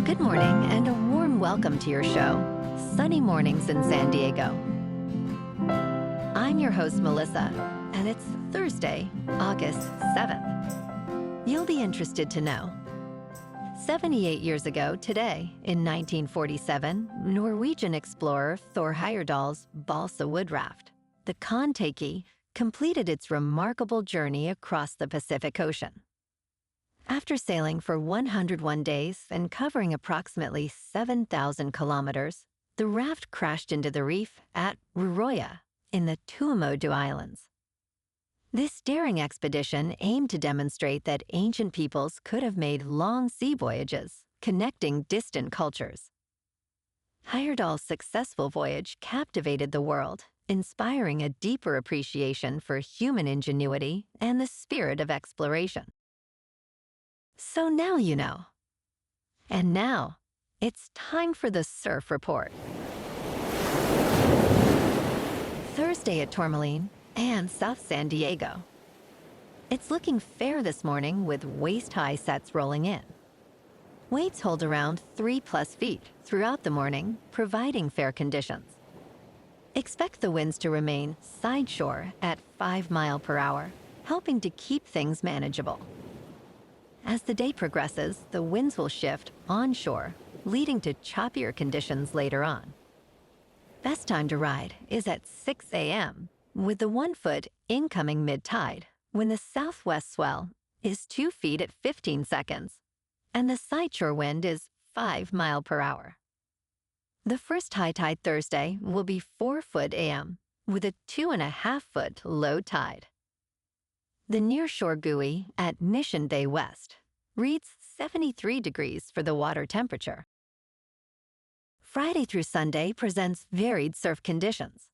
Good morning and a warm welcome to your show, Sunny Mornings in San Diego. I'm your host, Melissa, and it's Thursday, August 7th. You'll be interested to know. 78 years ago today, in 1947, Norwegian explorer Thor Heyerdahl's balsa wood raft, the Kon-Tiki, completed its remarkable journey across the Pacific Ocean. After sailing for 101 days and covering approximately 7,000 kilometers, the raft crashed into the reef at Ruroya in the Tuamotu Islands. This daring expedition aimed to demonstrate that ancient peoples could have made long sea voyages, connecting distant cultures. Heyerdahl's successful voyage captivated the world, inspiring a deeper appreciation for human ingenuity and the spirit of exploration. So now you know. And now, it's time for the Surf Report. Thursday at Tourmaline and South San Diego. It's looking fair this morning with waist-high sets rolling in. Waves hold around 3+ feet throughout the morning, providing fair conditions. Expect the winds to remain sideshore at 5 miles per hour, helping to keep things manageable. As the day progresses, the winds will shift onshore, leading to choppier conditions later on. Best time to ride is at 6 a.m., with the 1 foot incoming mid-tide, when the southwest swell is 2 feet at 15 seconds, and the sideshore wind is 5 miles per hour. The first high tide Thursday will be 4 foot a.m., with a 2.5 foot low tide. The nearshore buoy at Mission Bay West reads 73 degrees for the water temperature. Friday through Sunday presents varied surf conditions.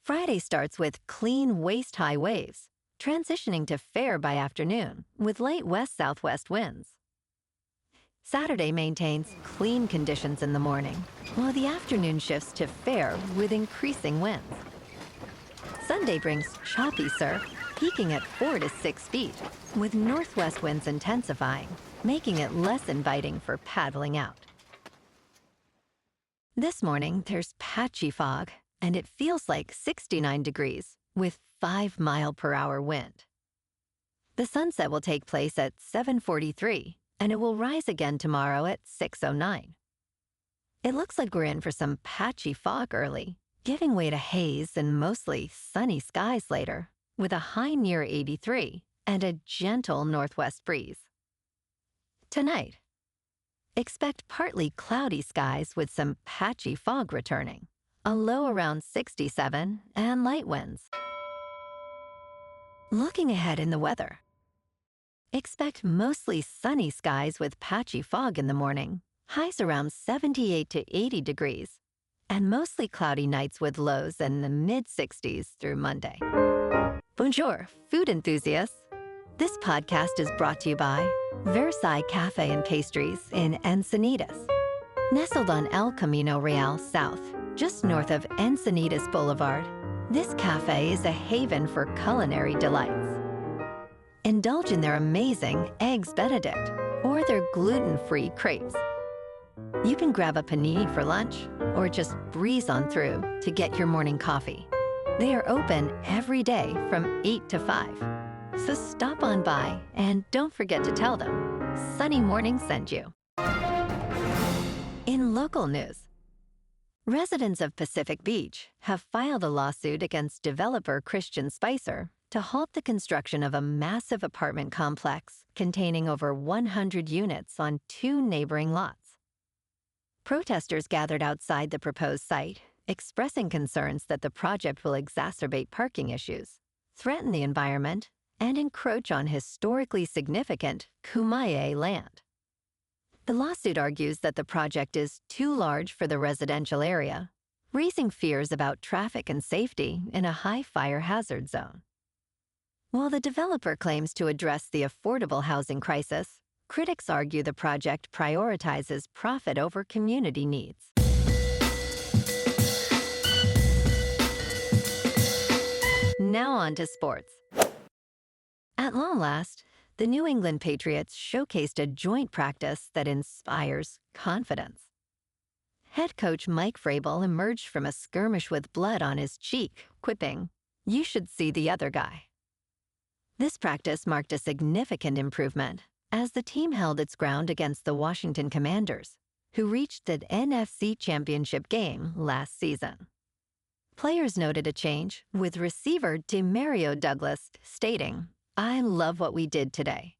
Friday starts with clean waist-high waves, transitioning to fair by afternoon with light west-southwest winds. Saturday maintains clean conditions in the morning, while the afternoon shifts to fair with increasing winds. Sunday brings choppy surf, peaking at 4 to 6 feet, with northwest winds intensifying, making it less inviting for paddling out. This morning, there's patchy fog, and it feels like 69 degrees with 5 miles per hour wind. The sunset will take place at 7:43, and it will rise again tomorrow at 6:09. It looks like we're in for some patchy fog early, giving way to haze and mostly sunny skies later, with a high near 83 and a gentle northwest breeze. Tonight, expect partly cloudy skies with some patchy fog returning, a low around 67 and light winds. Looking ahead in the weather, expect mostly sunny skies with patchy fog in the morning, highs around 78 to 80 degrees, and mostly cloudy nights with lows in the mid-60s through Monday. Bonjour, food enthusiasts. This podcast is brought to you by Versailles Cafe and Pastries in Encinitas. Nestled on El Camino Real South, just north of Encinitas Boulevard, this cafe is a haven for culinary delights. Indulge in their amazing Eggs Benedict or their gluten-free crepes. You can grab a panini for lunch or just breeze on through to get your morning coffee. They are open every day from 8 to 5. So stop on by and don't forget to tell them Sunny Morning sent you. In local news, residents of Pacific Beach have filed a lawsuit against developer Christian Spicer to halt the construction of a massive apartment complex containing over 100 units on 2 neighboring lots. Protesters gathered outside the proposed site, expressing concerns that the project will exacerbate parking issues, threaten the environment, and encroach on historically significant Kumeyaay land. The lawsuit argues that the project is too large for the residential area, raising fears about traffic and safety in a high fire hazard zone. While the developer claims to address the affordable housing crisis, critics argue the project prioritizes profit over community needs. Now on to sports. At long last, the New England Patriots showcased a joint practice that inspires confidence. Head coach Mike Vrabel emerged from a skirmish with blood on his cheek, quipping, "You should see the other guy." This practice marked a significant improvement as the team held its ground against the Washington Commanders, who reached the NFC Championship game last season. Players noted a change, with receiver Demario Douglas stating, "I love what we did today."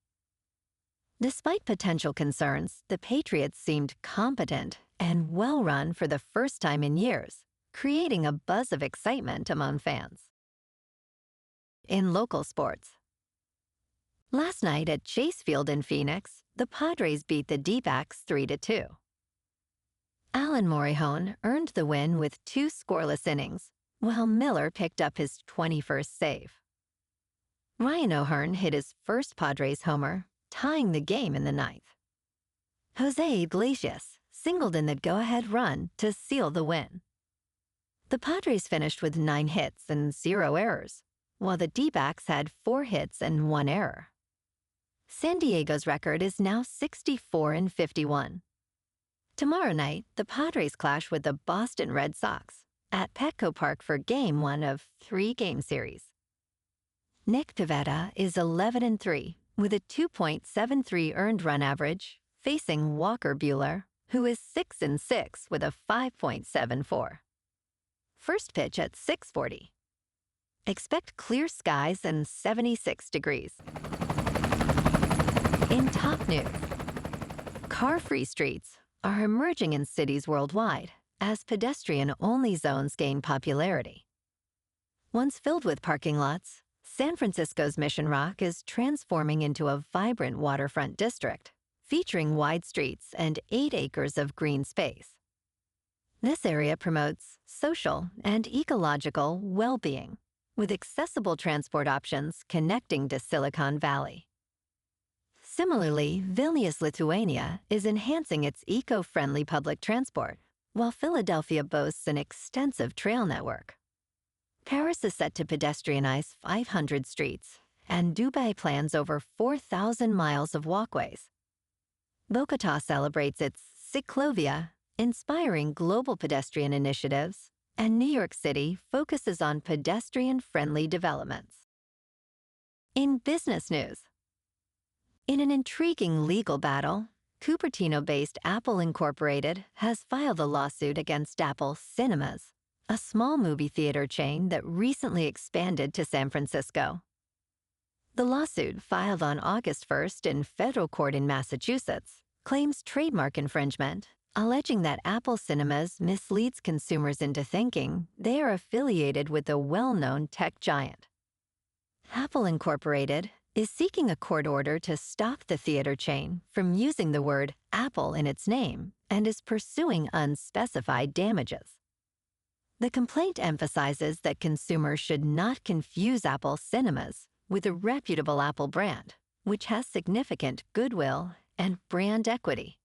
Despite potential concerns, the Patriots seemed competent and well-run for the first time in years, creating a buzz of excitement among fans. In local sports, last night at Chase Field in Phoenix, the Padres beat the D-backs 3-2. Alan Morihone earned the win with 2 scoreless innings, while Miller picked up his 21st save. Ryan O'Hearn hit his first Padres homer, tying the game in the 9th. Jose Iglesias singled in the go-ahead run to seal the win. The Padres finished with 9 hits and 0 errors, while the D-backs had 4 hits and 1 error. San Diego's record is now 64-51. Tomorrow night, the Padres clash with the Boston Red Sox at Petco Park for Game 1 of 3-game series. Nick Pivetta is 11-3 with a 2.73 earned run average, facing Walker Buehler, who is 6-6 with a 5.74. First pitch at 6:40. Expect clear skies and 76 degrees. In top news, car-free streets are emerging in cities worldwide as pedestrian-only zones gain popularity. Once filled with parking lots, San Francisco's Mission Rock is transforming into a vibrant waterfront district, featuring wide streets and 8 acres of green space. This area promotes social and ecological well-being, with accessible transport options connecting to Silicon Valley. Similarly, Vilnius, Lithuania, is enhancing its eco-friendly public transport, while Philadelphia boasts an extensive trail network. Paris is set to pedestrianize 500 streets, and Dubai plans over 4,000 miles of walkways. Bogotá celebrates its Ciclovia, inspiring global pedestrian initiatives, and New York City focuses on pedestrian-friendly developments. In business news, in an intriguing legal battle, Cupertino-based Apple Incorporated has filed a lawsuit against Apple Cinemas, a small movie theater chain that recently expanded to San Francisco. The lawsuit, filed on August 1st in federal court in Massachusetts, claims trademark infringement, alleging that Apple Cinemas misleads consumers into thinking they are affiliated with the well-known tech giant. Apple Incorporated is seeking a court order to stop the theater chain from using the word Apple in its name and is pursuing unspecified damages. The complaint emphasizes that consumers should not confuse Apple Cinemas with a reputable Apple brand, which has significant goodwill and brand equity.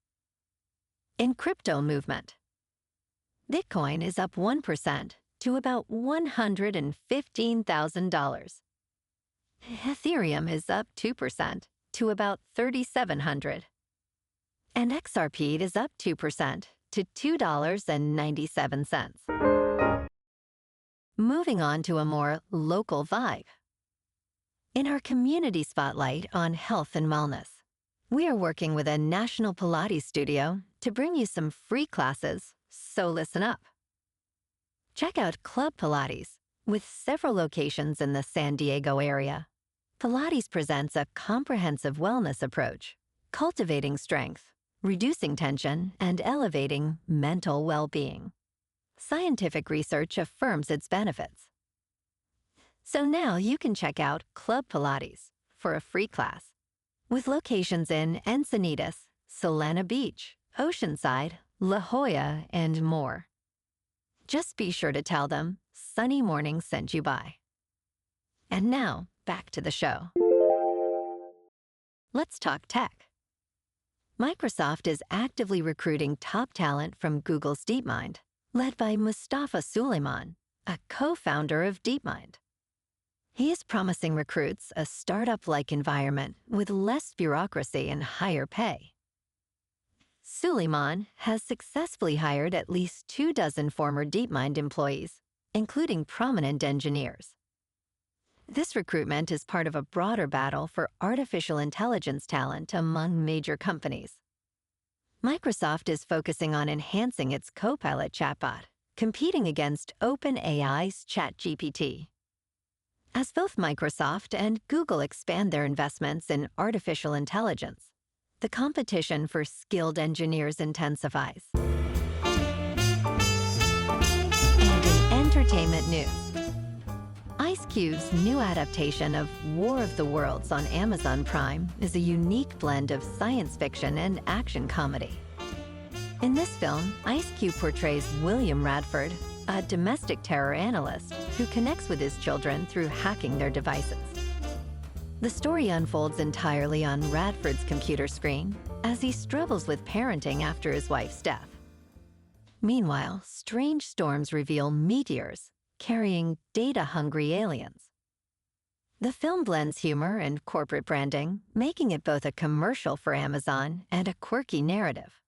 In crypto movement, Bitcoin is up 1% to about $115,000. Ethereum is up 2% to about $3,700. And XRP is up 2% to $2.97. Moving on to a more local vibe. In our community spotlight on health and wellness, we are working with a national Pilates studio to bring you some free classes, so listen up. Check out Club Pilates, with several locations in the San Diego area. Pilates presents a comprehensive wellness approach, cultivating strength, reducing tension, and elevating mental well-being. Scientific research affirms its benefits. So now you can check out Club Pilates for a free class, with locations in Encinitas, Solana Beach, Oceanside, La Jolla, and more. Just be sure to tell them Sunny Morning sent you by. And now, back to the show. Let's talk tech. Microsoft is actively recruiting top talent from Google's DeepMind, led by Mustafa Suleyman, a co-founder of DeepMind. He is promising recruits a startup-like environment with less bureaucracy and higher pay. Suleiman has successfully hired at least 24 former DeepMind employees, including prominent engineers. This recruitment is part of a broader battle for artificial intelligence talent among major companies. Microsoft is focusing on enhancing its Copilot chatbot, competing against OpenAI's ChatGPT. As both Microsoft and Google expand their investments in artificial intelligence, the competition for skilled engineers intensifies. And in entertainment news, Ice Cube's new adaptation of War of the Worlds on Amazon Prime is a unique blend of science fiction and action comedy. In this film, Ice Cube portrays William Radford, a domestic terror analyst who connects with his children through hacking their devices. The story unfolds entirely on Radford's computer screen as he struggles with parenting after his wife's death. Meanwhile, strange storms reveal meteors carrying data-hungry aliens. The film blends humor and corporate branding, making it both a commercial for Amazon and a quirky narrative.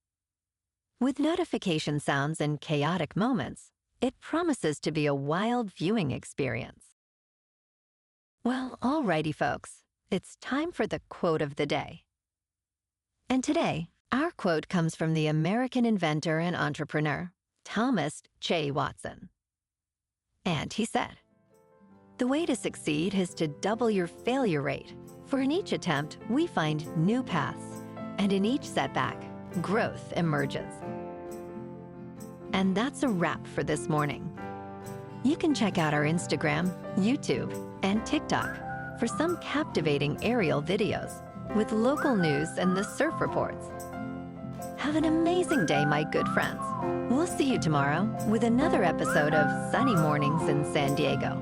With notification sounds and chaotic moments, it promises to be a wild viewing experience. Well, alrighty folks, it's time for the quote of the day. And today, our quote comes from the American inventor and entrepreneur, Thomas J. Watson. And he said, "The way to succeed is to double your failure rate, for in each attempt, we find new paths, and in each setback, growth emerges." And that's a wrap for this morning. You can check out our Instagram, YouTube, and TikTok for some captivating aerial videos with local news and the surf reports. Have an amazing day, my good friends. We'll see you tomorrow with another episode of Sunny Mornings in San Diego.